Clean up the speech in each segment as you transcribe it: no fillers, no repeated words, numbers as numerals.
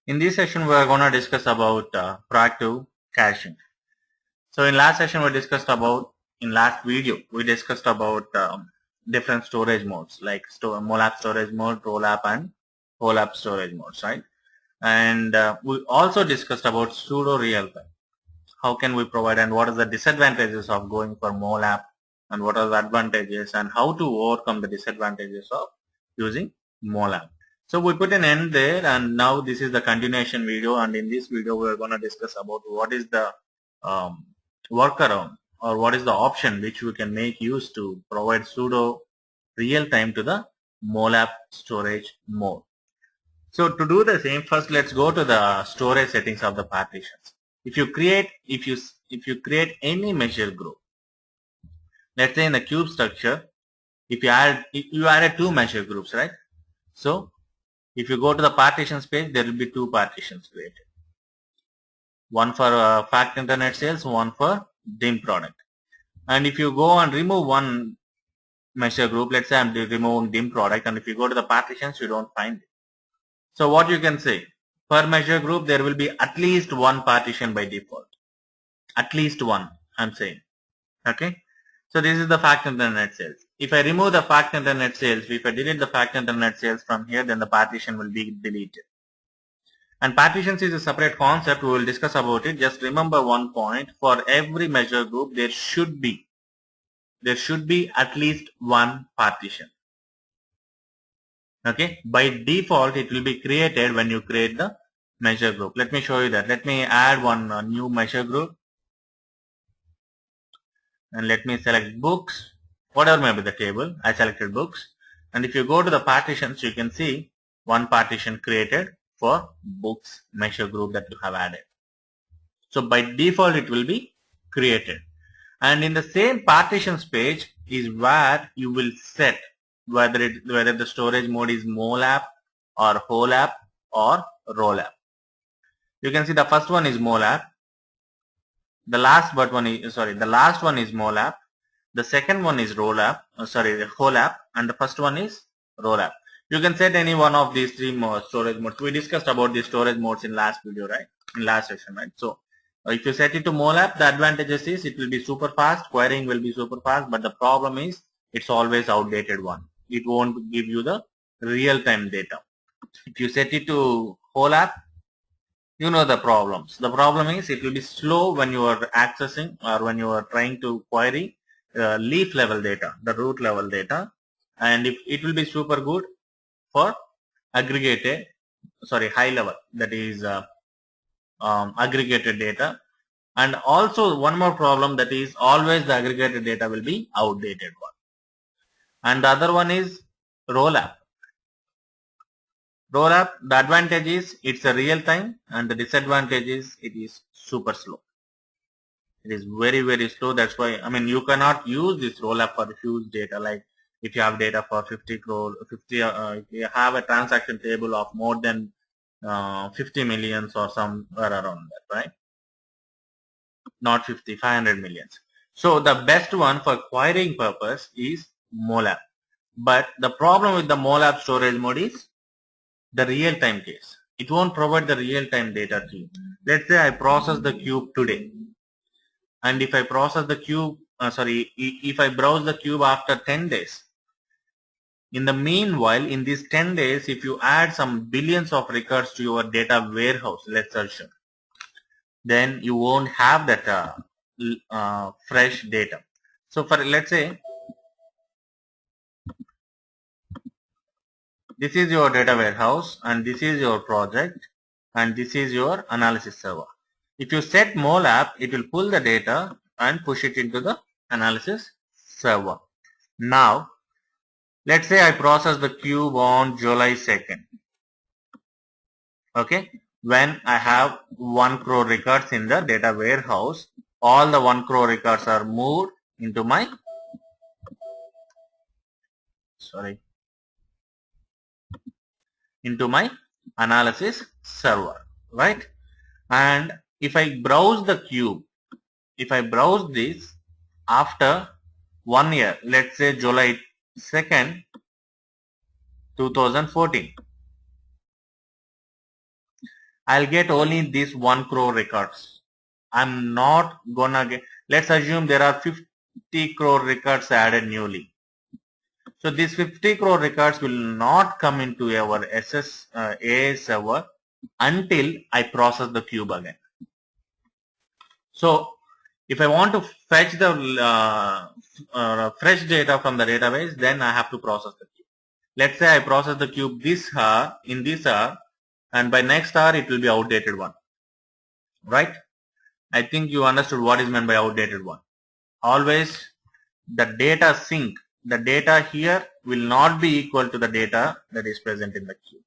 In this session, we are going to discuss about proactive caching. So in last session, we discussed about, in last video, we discussed about different storage modes like MOLAP storage mode, rollup and whole storage modes, right? And we also discussed about pseudo real time. How can we provide and what are the disadvantages of going for MOLAP and what are the advantages and how to overcome the disadvantages of using MOLAP. So we put an end there, and now this is the continuation video, and in this video we are going to discuss about what is the workaround or what is the option which we can make use to provide pseudo real time to the MOLAP storage mode. So to do the same, first let's go to the storage settings of the partitions. If you create any measure group, let's say in the cube structure, if you added two measure groups, right? So if you go to the partitions page, there will be two partitions created. One for fact internet sales, one for dim product. And if you go and remove one measure group, let's say I'm removing dim product, and if you go to the partitions, you don't find it. So what you can say, per measure group, there will be at least one partition by default. At least one, I'm saying. Okay. So this is the fact internet sales. If I remove the fact internet sales, if I delete the fact internet sales from here, then the partition will be deleted. And partitions is a separate concept. We will discuss about it. Just remember one point. For every measure group, there should be at least one partition. Okay. By default, it will be created when you create the measure group. Let me show you that. Let me add one new measure group. And let me select books, whatever may be the table. I selected books. And if you go to the partitions, you can see one partition created for books measure group that you have added. So by default, it will be created. And in the same partitions page is where you will set whether the storage mode is MOLAP or whole or rollup. You can see the first one is MOLAP. The last one is MOLAP. The second one is the whole app, and the first one is rollup. You can set any one of these three storage modes. We discussed about the storage modes in last video, right? In last session, right? So if you set it to MOLAP, the advantages is it will be super fast, querying will be super fast, but the problem is it's always outdated one. It won't give you the real-time data. If you set it to whole app, you know the problems. The problem is it will be slow when you are accessing or when you are trying to query leaf level data, the root level data, and if it will be super good for high level, that is aggregated data. And also one more problem, that is always the aggregated data will be outdated one. And the other one is rollup. Rollup, the advantage is it's a real time, and the disadvantage is it is super slow. It is very, very slow. That's why, I mean, you cannot use this rollup for huge data. Like if you have data for 50 crore, if you have a transaction table of more than 50 millions or somewhere around that, right? Not 50, 500 millions. So the best one for querying purpose is MOLAP. But the problem with the MOLAP storage mode is the real-time case. It won't provide the real-time data to you. Let's say I process the cube today. And if I process the cube, if I browse the cube after 10 days, in the meanwhile, in these 10 days, if you add some billions of records to your data warehouse, let's assume, then you won't have that fresh data. So for, let's say, this is your data warehouse, and this is your project, and this is your analysis server. If you set MOLAP, it will pull the data and push it into the analysis server. Now, let's say I process the cube on July 2nd. Okay, when I have 1 crore records in the data warehouse, all the 1 crore records are moved into my analysis server, right? And if I browse the cube, if I browse this after 1 year, let's say July 2nd, 2014. I'll get only these 1 crore records. I'm not gonna get, let's assume there are 50 crore records added newly. So these 50 crore records will not come into our SSAS server until I process the cube again. So if I want to fetch the fresh data from the database, then I have to process the cube. Let's say I process the cube this hour, in this hour, and by next hour it will be outdated one. Right? I think you understood what is meant by outdated one. Always the data sync, the data here will not be equal to the data that is present in the queue.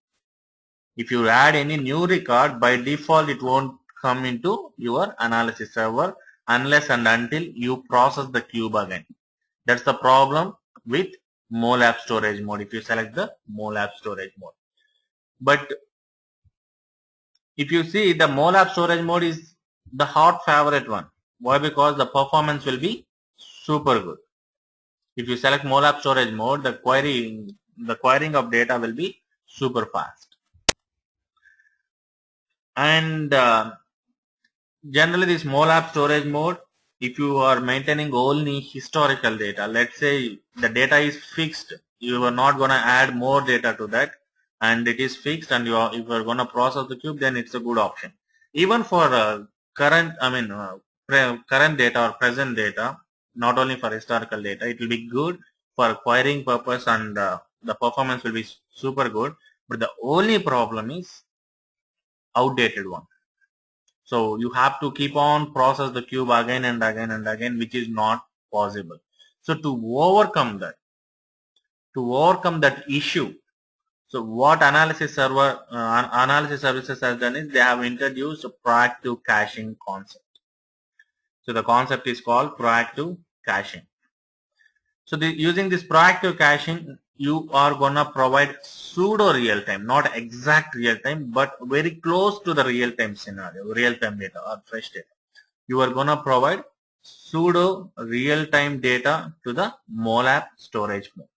If you add any new record, by default it won't come into your analysis server unless and until you process the cube again. That's the problem with MOLAP storage mode if you select the MOLAP storage mode. But if you see, the MOLAP storage mode is the hot favorite one. Why? Because the performance will be super good. If you select MOLAP storage mode, the querying of data will be super fast. And generally this MOLAP storage mode, if you are maintaining only historical data, let's say the data is fixed, you are not going to add more data to that, and it is fixed, and if you are going to process the cube, then it's a good option. Even for current data or present data, not only for historical data, it will be good for querying purpose, and the performance will be super good. But the only problem is outdated one. So you have to keep on process the cube again and again and again, which is not possible. So to overcome that issue, so what analysis services has done is they have introduced a proactive caching concept. So the concept is called proactive caching. So using this proactive caching, you are gonna provide pseudo real time, not exact real time, but very close to the real time scenario, real time data or fresh data. You are gonna provide pseudo real time data to the MOLAP storage mode.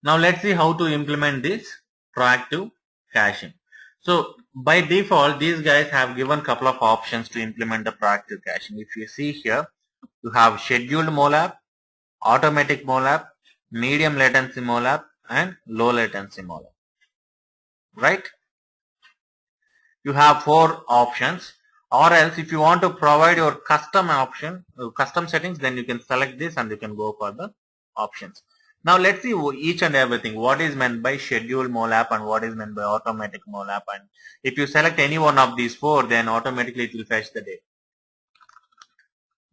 Now let's see how to implement this proactive caching. So by default, these guys have given couple of options to implement the proactive caching. If you see here, you have scheduled MOLAP, automatic MOLAP, medium latency MOLAP, and low latency MOLAP. Right? You have 4 options. Or else if you want to provide your custom option, custom settings, then you can select this and you can go for the options. Now let's see each and everything. What is meant by scheduled MOLAP and what is meant by automatic MOLAP. And if you select any one of these 4, then automatically it will fetch the data.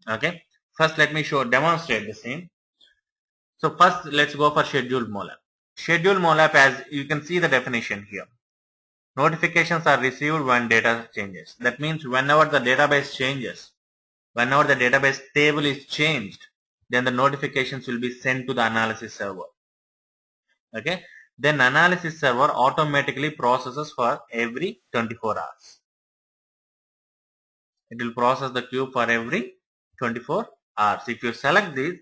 Okay. First let me demonstrate the same. So first let's go for scheduled MOLAP. Scheduled MOLAP, as you can see the definition here. Notifications are received when data changes. That means whenever the database changes, whenever the database table is changed, then the notifications will be sent to the analysis server. Okay. Then analysis server automatically processes for every 24 hours. It will process the queue for every 24 hours. If you select this,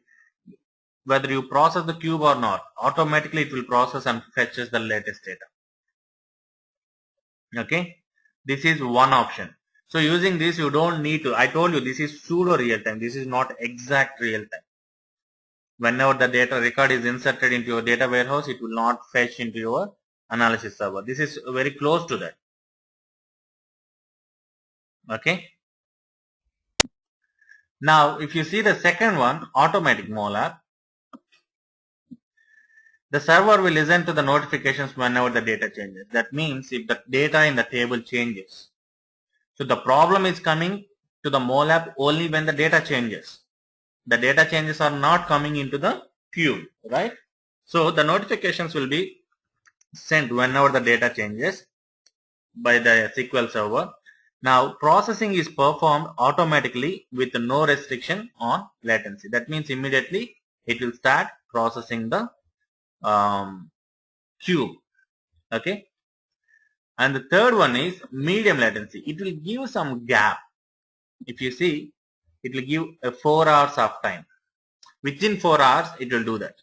whether you process the cube or not, automatically it will process and fetches the latest data. Okay, this is one option. So using this, you don't need to, I told you this is pseudo real time, this is not exact real time. Whenever the data record is inserted into your data warehouse, it will not fetch into your analysis server. This is very close to that. Okay. Now if you see the second one, automatic MOLAP, the server will listen to the notifications whenever the data changes. That means if the data in the table changes. So the problem is coming to the MOLAP only when the data changes. The data changes are not coming into the queue, right? So the notifications will be sent whenever the data changes by the SQL server. Now processing is performed automatically with no restriction on latency. That means immediately it will start processing the cube. Okay. And the third one is medium latency. It will give some gap. If you see, it will give 4 hours of time. Within 4 hours, it will do that.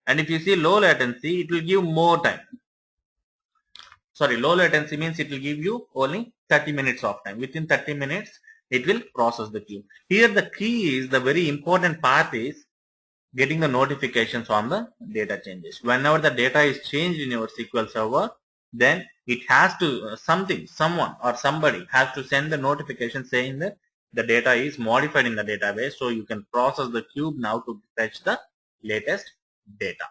And if you see low latency, it will give more time. low latency means it will give you only 30 minutes of time. Within 30 minutes, it will process the queue. Here the key is, the very important part is getting the notifications on the data changes. Whenever the data is changed in your SQL server, then it has to, someone or somebody has to send the notification saying that the data is modified in the database, so you can process the cube now to fetch the latest data.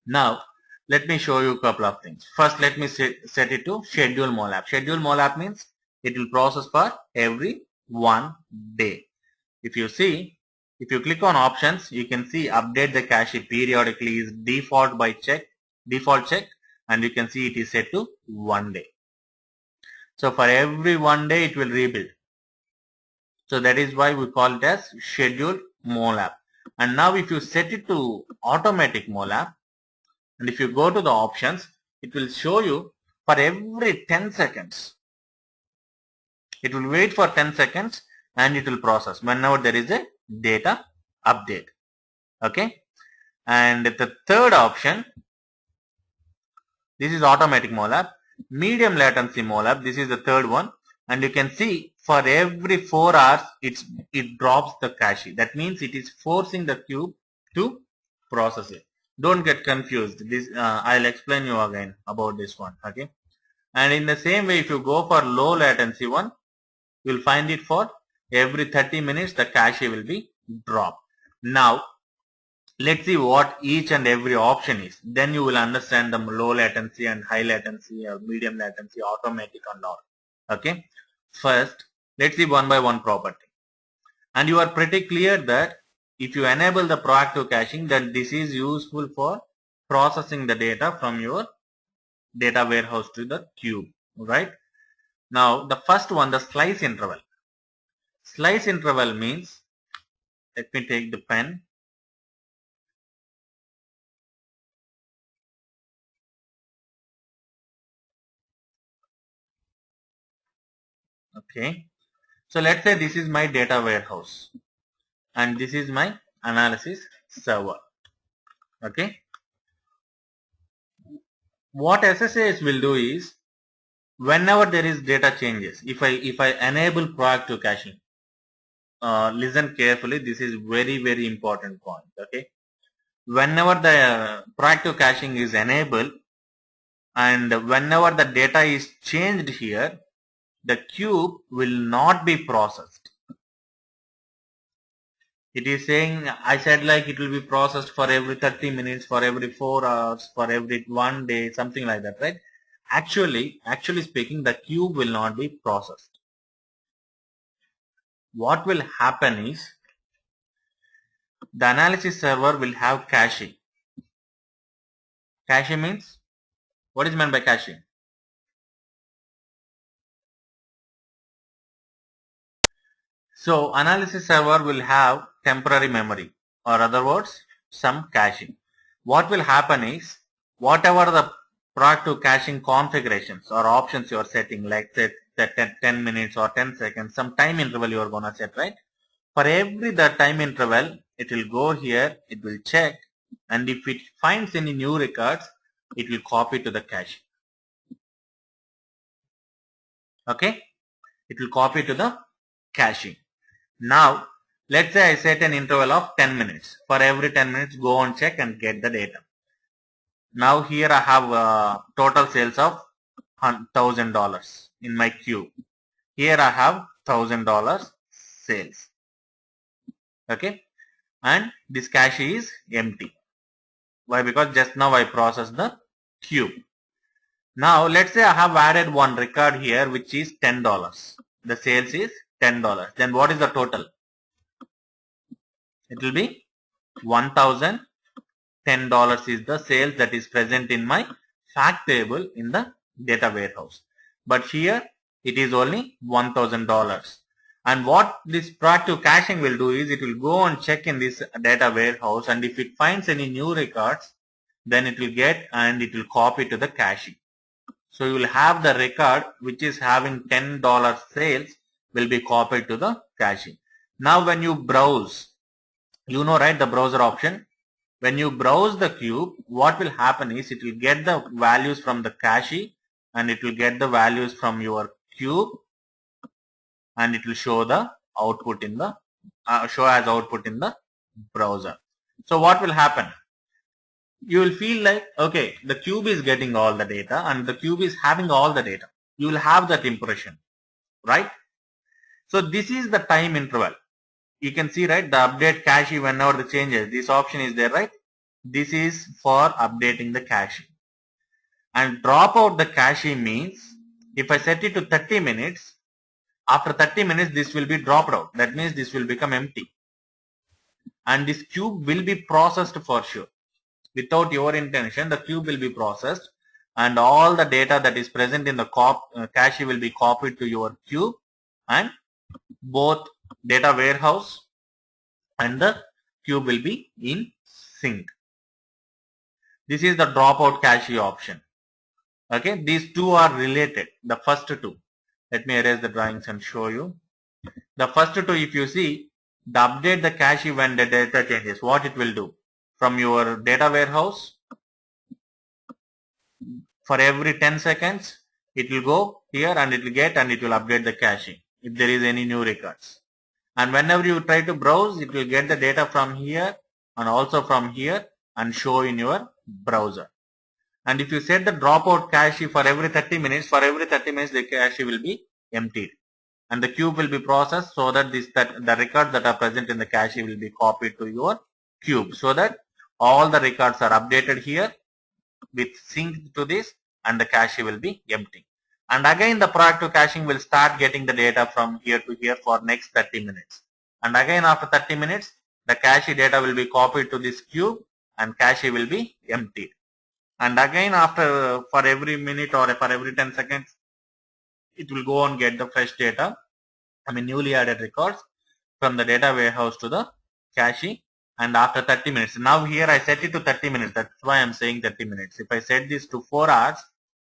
Now, let me show you a couple of things. First, let me set it to schedule molap. Schedule molap means it will process for every 1 day. If you see, if you click on options, you can see update the cache periodically is default check, and you can see it is set to 1 day. So for every 1 day it will rebuild. So that is why we call it as scheduled molap. And now if you set it to automatic molap, and if you go to the options, it will show you for every 10 seconds. It will wait for 10 seconds and it will process whenever there is a data update. Okay. And the third option, this is automatic molap. Medium latency molap, this is the third one. And you can see for every 4 hours, it drops the cache. That means it is forcing the cube to process it. Don't get confused. This I'll explain you again about this one. Okay. And in the same way, if you go for low latency one, you will find it for every 30 minutes the cache will be dropped. Now, let's see what each and every option is. Then you will understand the low latency and high latency or medium latency, automatic and all. Okay. First, let's see one by one property. And you are pretty clear that if you enable the proactive caching, then this is useful for processing the data from your data warehouse to the cube, right? Now, the first one, the slice interval. Slice interval means, let me take the pen. Okay. So let's say this is my data warehouse and this is my analysis server. Okay. What SSAS will do is, whenever there is data changes, if I enable proactive caching, listen carefully, this is very important point. Okay. Whenever the proactive caching is enabled and whenever the data is changed here, the cube will not be processed. It is saying, I said like it will be processed for every 30 minutes, for every 4 hours, for every 1 day, something like that, right? Actually speaking, the cube will not be processed. What will happen is, the analysis server will have caching. Caching means, what is meant by caching? So analysis server will have temporary memory, or other words, some caching. What will happen is, whatever the proactive caching configurations or options you are setting, like say 10 minutes or 10 seconds, some time interval you are going to set, right? For every that time interval, it will go here, it will check, and if it finds any new records, it will copy to the cache. Okay? It will copy to the caching. Now, let's say I set an interval of 10 minutes. For every 10 minutes, go and check and get the data. Now here I have total sales of $1,000 in my queue. Here I have $1,000 sales. Okay. And this cache is empty. Why? Because just now I processed the cube. Now let's say I have added one record here which is $10. The sales is $10. Then what is the total? It will be $1,010 is the sales that is present in my fact table in the data warehouse. But here it is only $1,000. And what this proactive caching will do is, it will go and check in this data warehouse, and if it finds any new records, then it will get and it will copy to the caching. So you will have the record which is having $10 sales will be copied to the caching. Now when you browse, you know, right, the browser option. When you browse the cube, what will happen is, it will get the values from the cache and it will get the values from your cube, and it will show the output in the show as output in the browser. So what will happen? You will feel like, okay, the cube is getting all the data and the cube is having all the data. You will have that impression, right? So this is the time interval. You can see, right, the update cache whenever the changes. This option is there, right? This is for updating the cache. And drop out the cache means if I set it to 30 minutes, after 30 minutes this will be dropped out. That means this will become empty. And this cube will be processed for sure. Without your intention, the cube will be processed and all the data that is present in the cache will be copied to your cube, and both data warehouse and the cube will be in sync. This is the dropout cache option. Okay, these two are related. The first two. Let me erase the drawings and show you. The first two, if you see, the update the cache when the data changes, what it will do? From your data warehouse, for every 10 seconds, it will go here and it will get and it will update the cache if there is any new records. And whenever you try to browse, it will get the data from here and also from here and show in your browser. And if you set the dropout cache for every 30 minutes, the cache will be emptied. And the cube will be processed so that the records that are present in the cache will be copied to your cube, so that all the records are updated here with sync to this and the cache will be empty. And again the proactive caching will start getting the data from here to here for next 30 minutes. And again after 30 minutes, the cache data will be copied to this cube and cache will be emptied. And again after, for every minute or for every 10 seconds, it will go and get the fresh data, newly added records from the data warehouse to the cache. And after 30 minutes, now here I set it to 30 minutes, that's why I am saying 30 minutes. If I set this to 4 hours,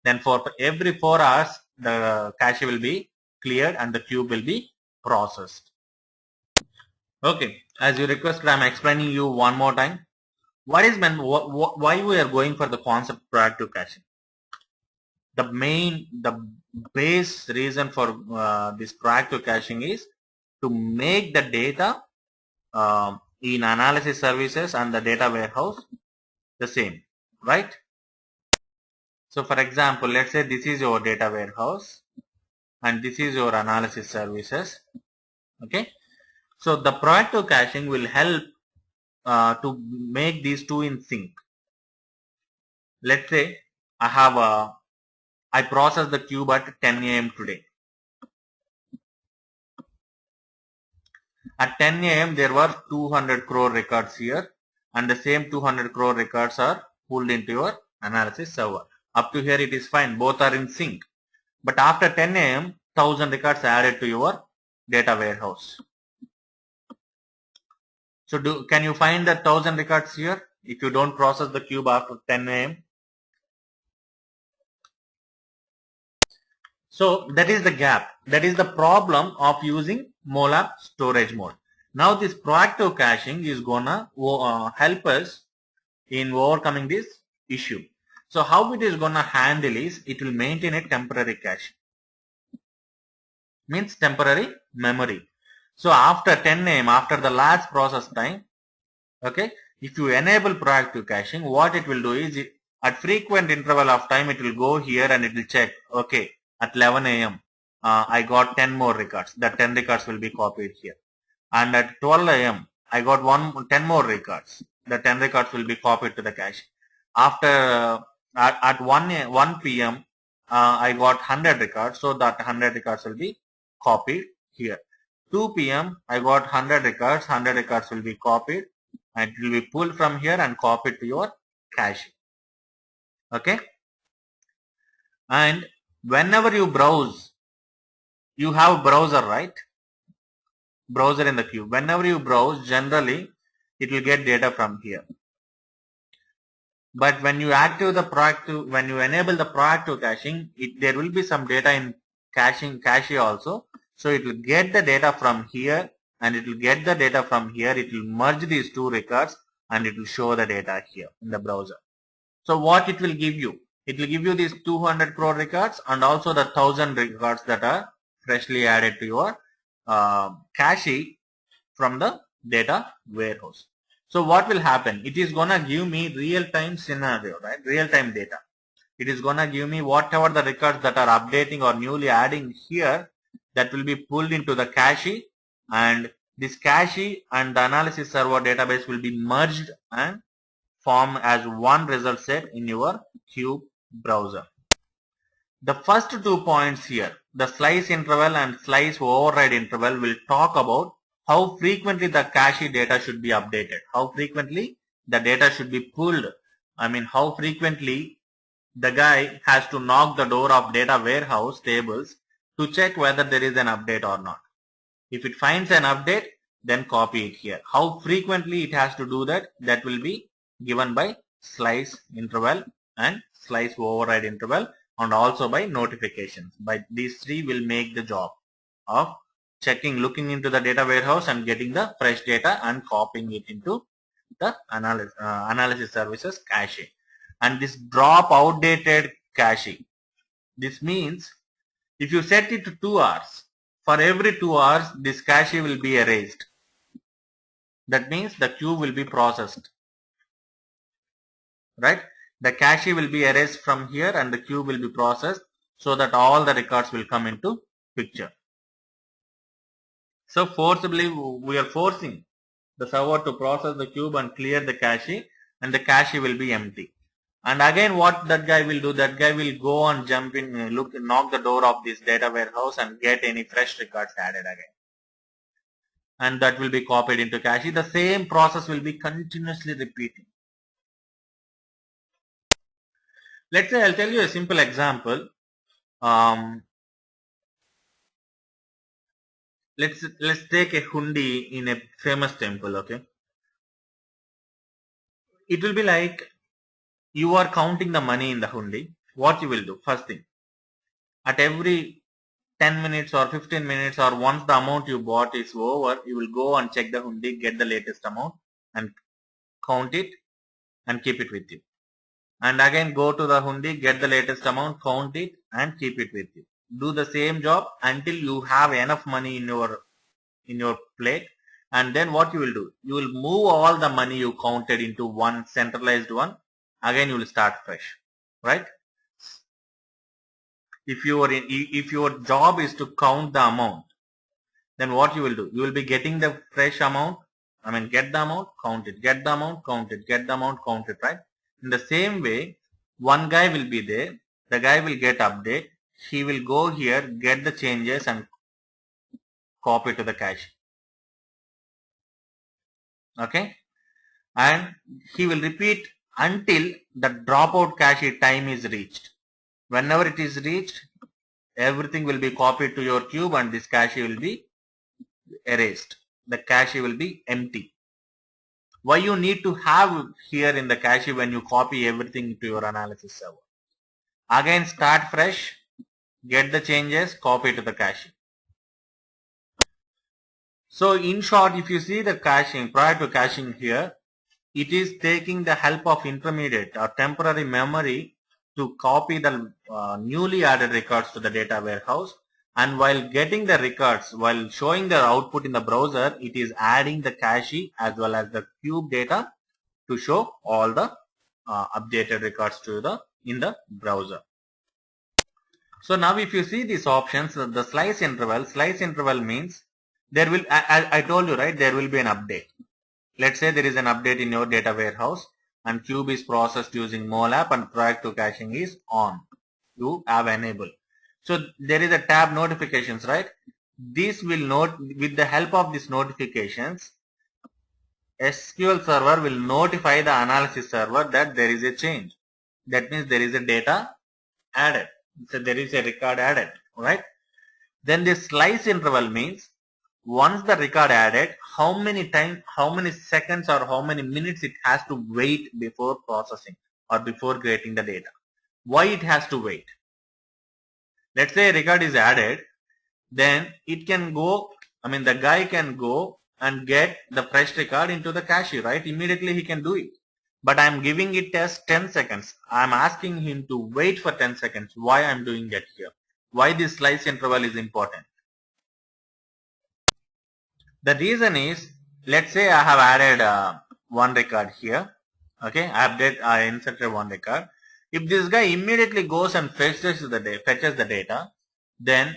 then for every 4 hours, the cache will be cleared and the cube will be processed. Okay, as you requested, I am explaining you one more time. Why we are going for the concept proactive caching? The base reason for this proactive caching is to make the data in analysis services and the data warehouse the same, right? So for example, let's say this is your data warehouse and this is your analysis services. Okay, so the proactive caching will help to make these two in sync. Let's say I process the cube at 10 a.m. today. At 10 a.m. there were 200 crore records here, and the same 200 crore records are pulled into your analysis server. Up to here it is fine, both are in sync. But after 10 a.m. 1000 records added to your data warehouse. So can you find the 1000 records here if you don't process the cube after 10 a.m.? So that is the gap. That is the problem of using MOLAP storage mode. Now this proactive caching is gonna help us in overcoming this issue. So how it is gonna handle is, it will maintain a temporary cache. Means temporary memory. So after 10 a.m., after the last process time, okay, if you enable proactive caching, what it will do is, at frequent interval of time, it will go here and it will check, okay, at 11 a.m. I got 10 more records. The 10 records will be copied here. And at 12 a.m. I got 10 more records. The 10 records will be copied to the cache. After at 1 p.m. I got 100 records, so that 100 records will be copied here. 2 p.m. I got 100 records. 100 records will be copied and it will be pulled from here and copied to your cache. Okay. And whenever you browse, you have a browser, right? Browser in the cube. Whenever you browse, generally it will get data from here. But when you enable the proactive caching, there will be some data in cache also. So it will get the data from here and it will get the data from here. It will merge these two records and it will show the data here in the browser. So what it will give you? It will give you these 200 crore records and also the 1000 records that are freshly added to your cache from the data warehouse. So what will happen? It is gonna give me real-time scenario, right? Real-time data. It is gonna give me whatever the records that are updating or newly adding here, that will be pulled into the cache, and this cache and the analysis server database will be merged and form as one result set in your Cube browser. The first 2 points here, the slice interval and slice override interval, will talk about how frequently the cache data should be updated, how frequently the data should be pulled. I mean, how frequently the guy has to knock the door of data warehouse tables to check whether there is an update or not. If it finds an update, then copy it here. How frequently it has to do that, that will be given by slice interval and slice override interval, and also by notifications. By these three will make the job of checking, looking into the data warehouse and getting the fresh data and copying it into the analysis services cache. And this drop outdated cache, this means if you set it to 2 hours, for every 2 hours this cache will be erased. That means the queue will be processed, right? The cache will be erased from here and the queue will be processed, so that all the records will come into picture. So forcibly we are forcing the server to process the cube and clear the cache, and the cache will be empty. And again what that guy will do, that guy will go and jump in, knock the door of this data warehouse and get any fresh records added again. And that will be copied into cache. The same process will be continuously repeating. Let's say I'll tell you a simple example. Let's take a hundi in a famous temple, okay? It will be like you are counting the money in the hundi. What you will do? First thing, at every 10 minutes or 15 minutes or once the amount you bought is over, you will go and check the hundi, get the latest amount and count it and keep it with you. And again go to the hundi, get the latest amount, count it and keep it with you. Do the same job until you have enough money in your plate. And then what you will do? You will move all the money you counted into one centralized one. Again you will start fresh, right? If your job is to count the amount, then what you will do? You will be getting the fresh amount. I mean, get the amount, count it, get the amount, count it, get the amount, count it, right? In the same way, one guy will be there. The guy will get update. He will go here, get the changes and copy to the cache. Okay? And he will repeat until the dropout cache time is reached. Whenever it is reached, everything will be copied to your cube and this cache will be erased. The cache will be empty. Why you need to have here in the cache when you copy everything to your analysis server? Again start fresh, get the changes, copy to the cache. So in short, if you see the caching, prior to caching here, it is taking the help of intermediate or temporary memory to copy the newly added records to the data warehouse, and while getting the records, while showing the output in the browser, it is adding the cache as well as the cube data to show all the updated records to in the browser. So now if you see these options, the slice interval means there will, I told you, right, there will be an update. Let's say there is an update in your data warehouse and cube is processed using molap and prior to caching is on. You have enabled. So there is a tab notifications, right? This will note, with the help of these notifications, SQL server will notify the analysis server that there is a change. That means there is a data added. So there is a record added, right? Then this slice interval means once the record added, how many seconds or how many minutes it has to wait before processing or before creating the data. Why it has to wait? Let's say a record is added, then it can go, I mean the guy can go and get the fresh record into the cache, right? Immediately he can do it. but I am giving it as 10 seconds. I am asking him to wait for 10 seconds. Why I am doing that here? Why this slice interval is important? The reason is, let's say I have added one record here. Okay, I inserted one record. If this guy immediately goes and fetches the data, then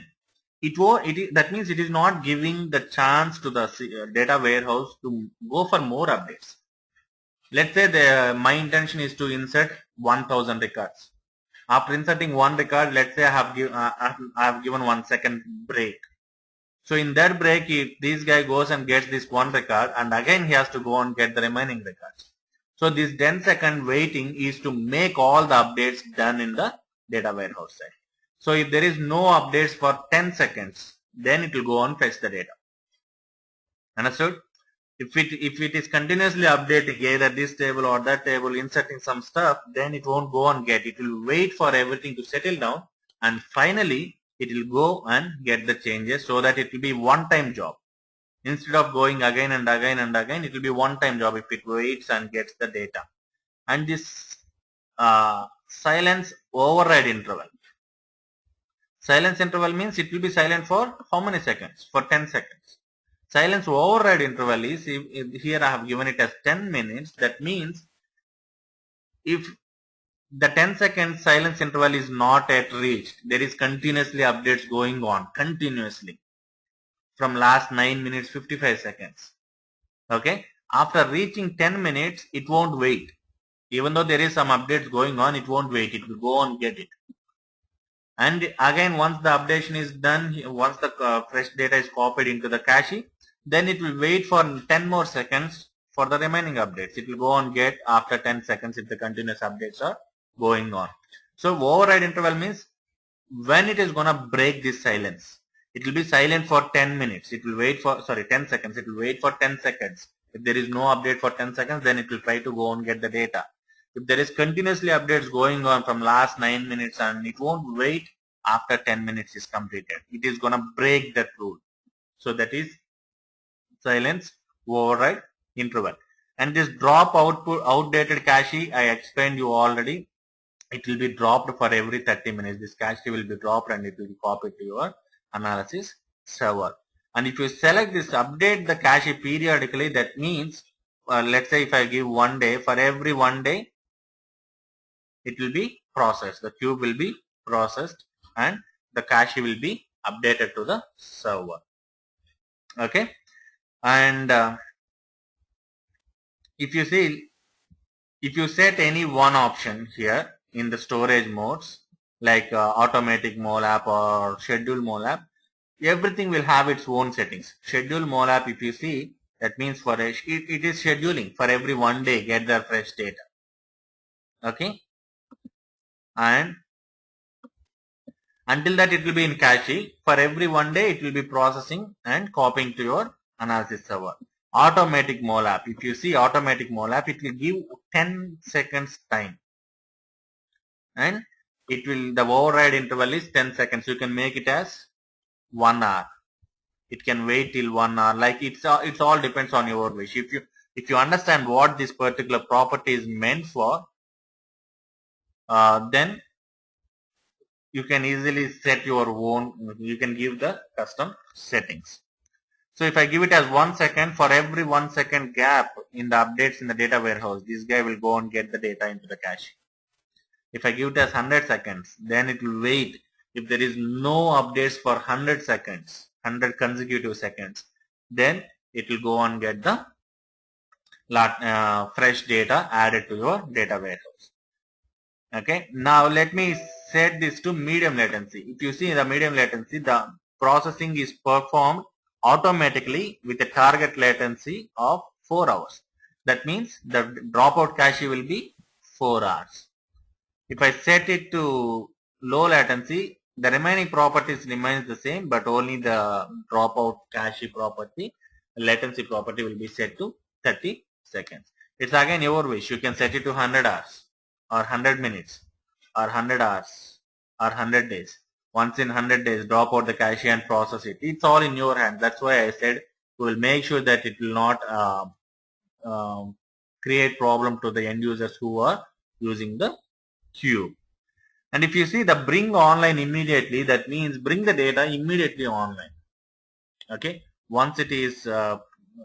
that means it is not giving the chance to the data warehouse to go for more updates. Let's say my intention is to insert 1000 records. After inserting one record, let's say I have given 1 second break. So in that break, if this guy goes and gets this one record, and again he has to go and get the remaining records. So this 10-second waiting is to make all the updates done in the data warehouse side. So if there is no updates for 10 seconds, then it will go and fetch the data. Understood? If it is continuously updating either this table or that table, inserting some stuff, then it won't go and get. It will wait for everything to settle down, and finally it will go and get the changes, so that it will be one-time job. Instead of going again and again and again, it will be one-time job if it waits and gets the data. And this silence override interval. Silence interval means it will be silent for how many seconds? For 10 seconds. Silence override interval is, if here I have given it as 10 minutes, that means if the 10-second silence interval is not yet reached, there is continuously updates going on, continuously, from last 9 minutes 55 seconds. Okay, after reaching 10 minutes, it won't wait. Even though there is some updates going on, it won't wait, it will go and get it. And again, once the updation is done, once the fresh data is copied into the cache, then it will wait for 10 more seconds for the remaining updates. It will go and get after 10 seconds if the continuous updates are going on. So override interval means when it is going to break this silence. It will be silent for 10 minutes. It will wait for, 10 seconds. It will wait for 10 seconds. If there is no update for 10 seconds, then it will try to go and get the data. If there is continuously updates going on from last 9 minutes, and it won't wait after 10 minutes is completed. It is going to break that rule. So that is silence override interval. And this drop output outdated cache, I explained you already. It will be dropped for every 30 minutes. This cache will be dropped and it will be copied to your analysis server. And if you select this update the cache periodically, that means let's say if I give 1 day, for every 1 day it will be processed. The cube will be processed and the cache will be updated to the server. Okay, and if you see, if you set any one option here in the storage modes, like automatic molap or schedule molap, everything will have its own settings. Schedule molap, if you see, that means for it is scheduling for every 1 day get the fresh data. Okay, and until that it will be in cache. For every 1 day it will be processing and copying to your analysis server. Automatic molap, if you see automatic molap, it will give 10 seconds time, and it will, the override interval is 10 seconds. You can make it as 1 hour. It can wait till 1 hour. Like it's all depends on your wish. If you understand what this particular property is meant for, then you can easily set your own. You can give the custom settings. So if I give it as 1 second, for every 1 second gap in the updates in the data warehouse, this guy will go and get the data into the cache. If I give it as 100 seconds, then it will wait. If there is no updates for 100 seconds, 100 consecutive seconds, then it will go and get the fresh data added to your data warehouse. Okay, now let me set this to medium latency. If you see in the medium latency, the processing is performed automatically with a target latency of 4 hours. That means the dropout cache will be 4 hours. If I set it to low latency, the remaining properties remains the same, but only the dropout cache property, latency property will be set to 30 seconds. It's again your wish. You can set it to 100 hours or 100 minutes or 100 hours or 100 days. Once in 100 days, drop out the cache and process it. It's all in your hand. That's why I said we will make sure that it will not create problem to the end users who are using the cube. And if you see the bring online immediately, that means bring the data immediately online. Okay, once it is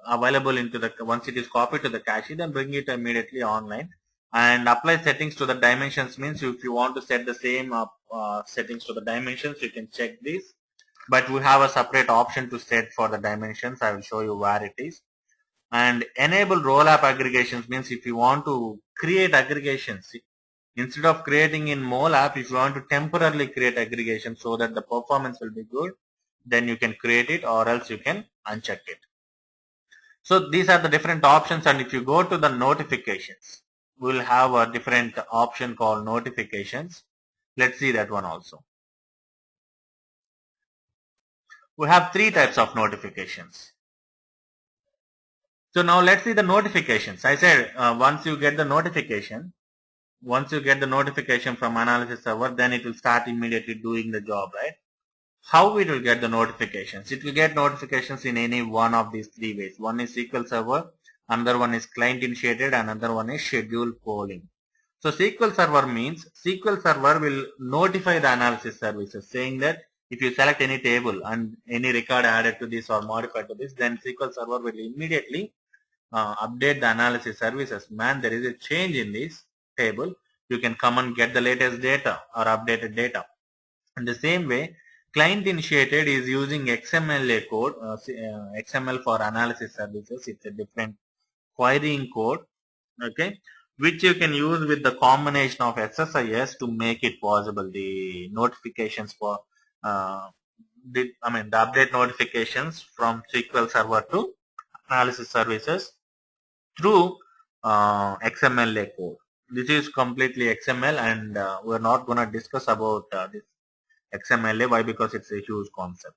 available into the, once it is copied to the cache, then bring it immediately online. And apply settings to the dimensions means if you want to set the same settings to the dimensions, you can check this. But we have a separate option to set for the dimensions. I will show you where it is. And enable role app aggregations means if you want to create aggregations, instead of creating in mole app, if you want to temporarily create aggregation so that the performance will be good, then you can create it, or else you can uncheck it. So these are the different options. And if you go to the notifications, we will have a different option called notifications. Let's see that one also. We have three types of notifications. So now let's see the notifications. I said once you get the notification from analysis server, then it will start immediately doing the job, right? How it will get the notifications? It will get notifications in any one of these three ways. One is SQL Server, another one is client initiated, another one is scheduled polling. So SQL Server means SQL Server will notify the analysis services saying that if you select any table and any record added to this or modified to this, then SQL Server will immediately update the analysis services. Man, there is a change in this table. You can come and get the latest data or updated data. In the same way, client initiated is using XML code, XML for analysis services. It's a different querying code, okay, which you can use with the combination of SSAS to make it possible. The notifications for, the update notifications from SQL Server to analysis services through XML code. This is completely XML, and we're not going to discuss about this XML. Why? Because it's a huge concept.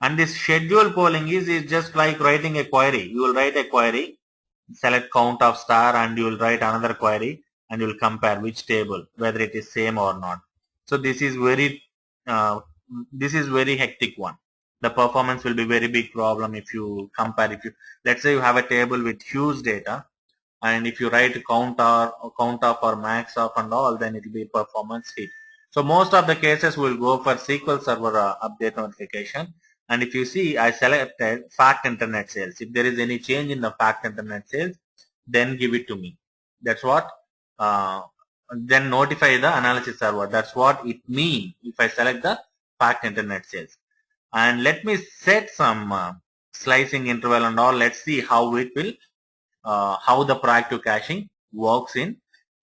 And this schedule polling is just like writing a query. You will write a query, select count of star, and you will write another query, and you will compare which table, whether it is same or not. So this is very hectic one. The performance will be very big problem if you compare. If you, let's say you have a table with huge data, and if you write count of or max of and all, then it will be performance hit. So most of the cases will go for SQL Server update notification. And if you see, I selected fact internet sales. If there is any change in the fact internet sales, then give it to me. That's what, then notify the analysis server. That's what it means if I select the fact internet sales. And let me set some slicing interval and all. Let's see how it will, how the proactive caching works in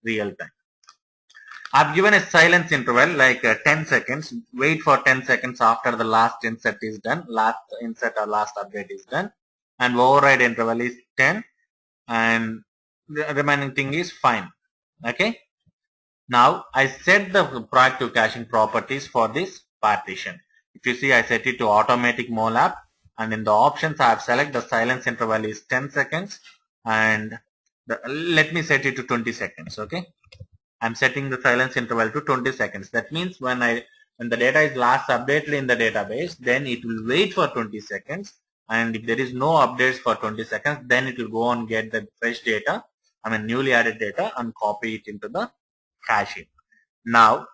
real time. I've given a silence interval like 10 seconds. Wait for 10 seconds after the last insert is done. Last insert or last update is done. And override interval is 10. And the remaining thing is fine. Okay. Now I set the proactive caching properties for this partition. If you see, I set it to automatic mole app. And in the options, I have selected the silence interval is 10 seconds. And let me set it to 20 seconds. Okay. I'm setting the silence interval to 20 seconds. That means when the data is last updated in the database, then it will wait for 20 seconds. And if there is no updates for 20 seconds, then it will go and get the fresh data, newly added data, and copy it into the cache. Now,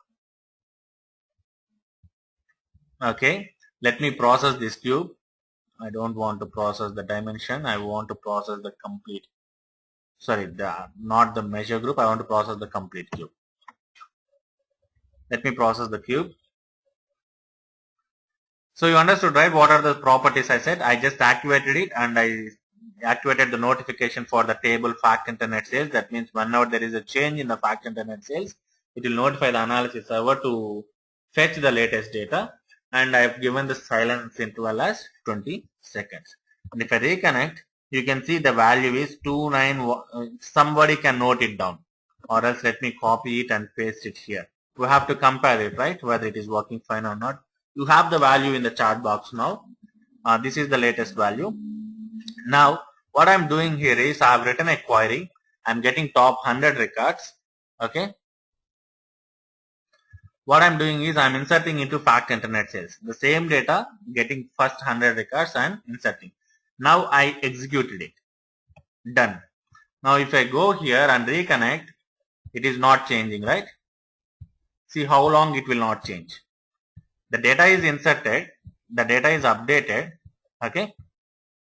okay, let me process this cube. I don't want to process the dimension. I want to process the complete. Sorry, not the measure group. I want to process the complete cube. Let me process the cube. So you understood, right? What are the properties I said? I just activated it, and I activated the notification for the table fact internet sales. That means whenever there is a change in the fact internet sales, it will notify the analysis server to fetch the latest data. And I have given the silence interval as 20 seconds. And if I reconnect, you can see the value is 29. Somebody can note it down, or else let me copy it and paste it here. We have to compare it, right? Whether it is working fine or not. You have the value in the chart box now. This is the latest value. Now, what I'm doing here is I have written a query. I'm getting top 100 records. Okay. What I'm doing is I'm inserting into fact internet sales. The same data, getting first 100 records and inserting. Now I executed it. Done. Now if I go here and reconnect, it is not changing, right? See how long it will not change. The data is inserted, the data is updated, okay,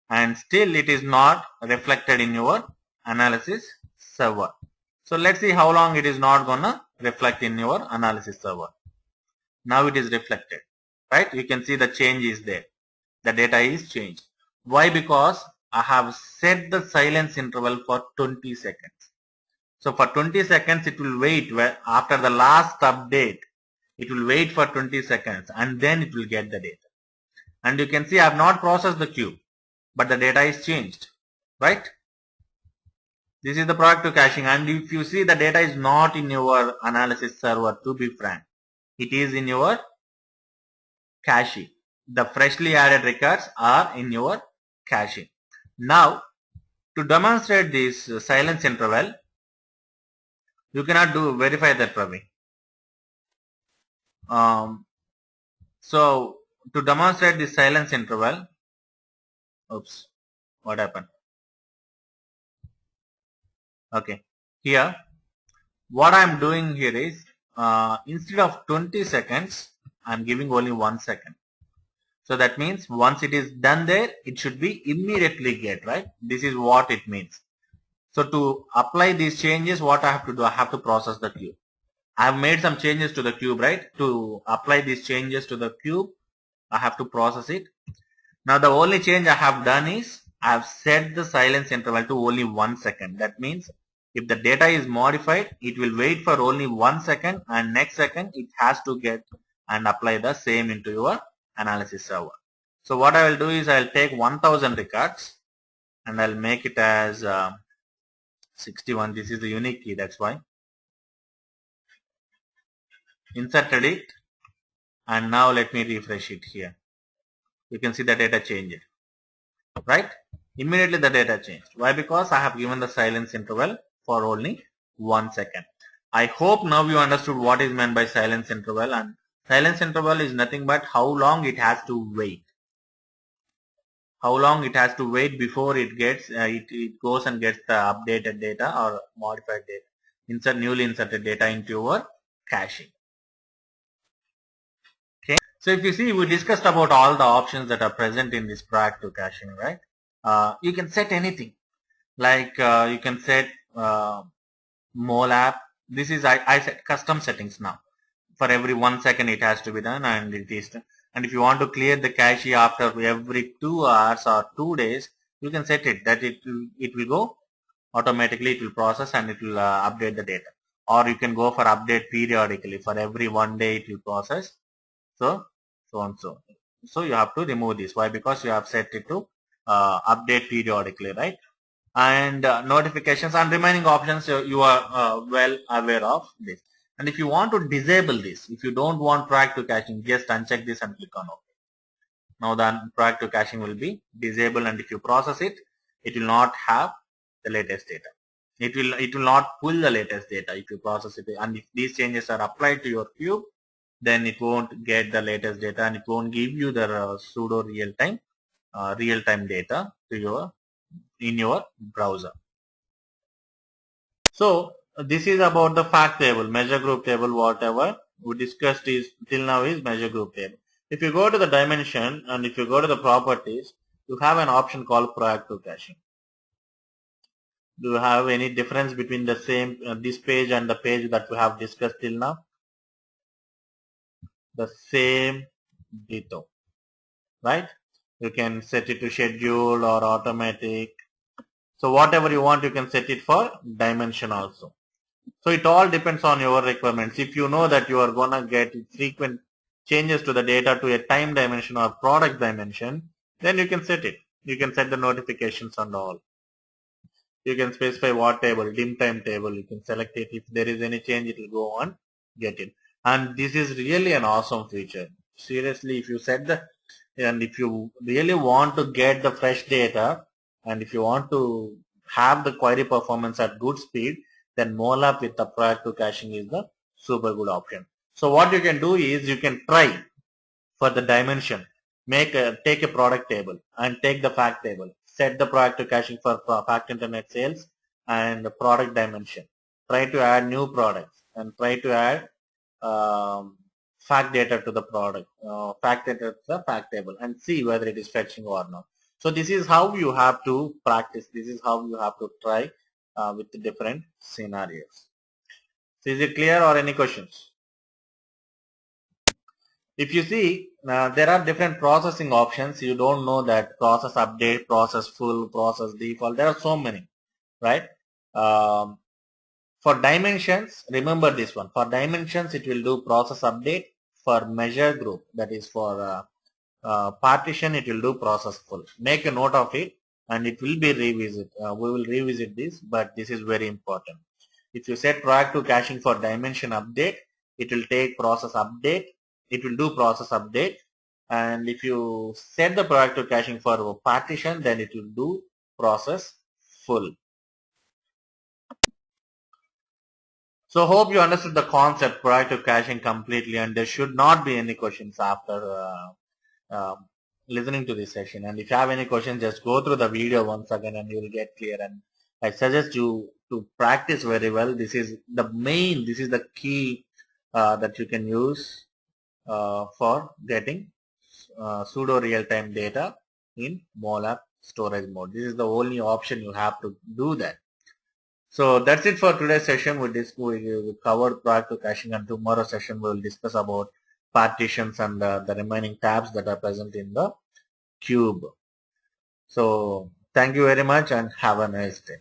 and still it is not reflected in your analysis server. So let's see how long it is not gonna reflect in your analysis server. Now it is reflected, right? You can see the change is there. The data is changed. Why? Because I have set the silence interval for 20 seconds. So for 20 seconds it will wait after the last update. It will wait for 20 seconds and then it will get the data. And you can see I have not processed the cube, but the data is changed, right? This is the proactive caching, and if you see the data is not in your analysis server, to be frank, it is in your cache. The freshly added records are in your cache. Now, to demonstrate this silence interval, you cannot verify that, Praveen. So to demonstrate this silence interval, oops, what happened? Okay, here what I am doing here is instead of 20 seconds, I am giving only 1 second. So that means once it is done there, it should be immediately get, right? This is what it means. So to apply these changes, what I have to do, I have to process the cube. I have made some changes to the cube, right? To apply these changes to the cube, I have to process it. Now the only change I have done is I have set the silence interval to only 1 second. That means if the data is modified, it will wait for only 1 second, and next second it has to get and apply the same into your analysis server. So what I will do is I will take 1000 records and I will make it as 61. This is the unique key, that's why. Inserted it, and now let me refresh it here. You can see the data changed, right? Immediately the data changed. Why? Because I have given the silence interval for only 1 second. I hope now you understood what is meant by silence interval, and silence interval is nothing but how long it has to wait. How long it has to wait before it gets it goes and gets the updated data or modified data, newly inserted data into your caching. Okay. So if you see, we discussed about all the options that are present in this proactive caching, right? You can set anything, like you can set MOLAP. This is I set custom settings now. For every 1 second it has to be done, and it is. And if you want to clear the cache after every 2 hours or 2 days, you can set it that it will go automatically. It will process and it will update the data. Or you can go for update periodically. For every 1 day it will process. So and so. So you have to remove this. Why? Because you have set it to update periodically, right? And notifications and remaining options you are well aware of this. And if you want to disable this, if you don't want proactive caching, just uncheck this and click on OK. Now the proactive caching will be disabled, and if you process it, it will not have the latest data. It will not pull the latest data if you process it. And if these changes are applied to your cube, then it won't get the latest data, and it won't give you the pseudo real-time data to in your browser. So this is about the fact table, measure group table, whatever we discussed is till now is measure group table. If you go to the dimension and if you go to the properties, you have an option called proactive caching. Do you have any difference between the same this page and the page that we have discussed till now? The same ditto, right? You can set it to schedule or automatic. So whatever you want, you can set it for dimension also. So it all depends on your requirements. If you know that you are gonna get frequent changes to the data to a time dimension or product dimension, then you can set it. You can set the notifications and all. You can specify what table, dim time table. You can select it. If there is any change, it will go on, get it. And this is really an awesome feature. Seriously, if you set the, and if you really want to get the fresh data, and if you want to have the query performance at good speed, then MOLAP with the proactive caching is the super good option. So what you can do is you can try for the dimension, take a product table and take the fact table, set the proactive caching for fact internet sales and the product dimension. Try to add new products and try to add fact data to the product, fact data to the fact table, and see whether it is fetching or not. So this is how you have to practice. This is how you have to try with the different scenarios. So is it clear or any questions? If you see, there are different processing options. You don't know that process update, process full, process default. There are so many, right? For dimensions, remember this one. For dimensions, it will do process update. For measure group, that is for partition, it will do process full. Make a note of it, and it will be revisit. We will revisit this, but this is very important. If you set proactive caching for dimension update, it will take process update. It will do process update. And if you set the proactive caching for partition, then it will do process full. So hope you understood the concept proactive caching completely, and there should not be any questions after listening to this session. And if you have any questions, just go through the video once again and you will get clear. And I suggest you to practice very well. This is the key that you can use for getting pseudo real-time data in MOLAP storage mode. This is the only option you have to do that. So that's it for today's session. We covered proactive caching, and tomorrow's session we will discuss about partitions and the remaining tabs that are present in the cube. So thank you very much and have a nice day.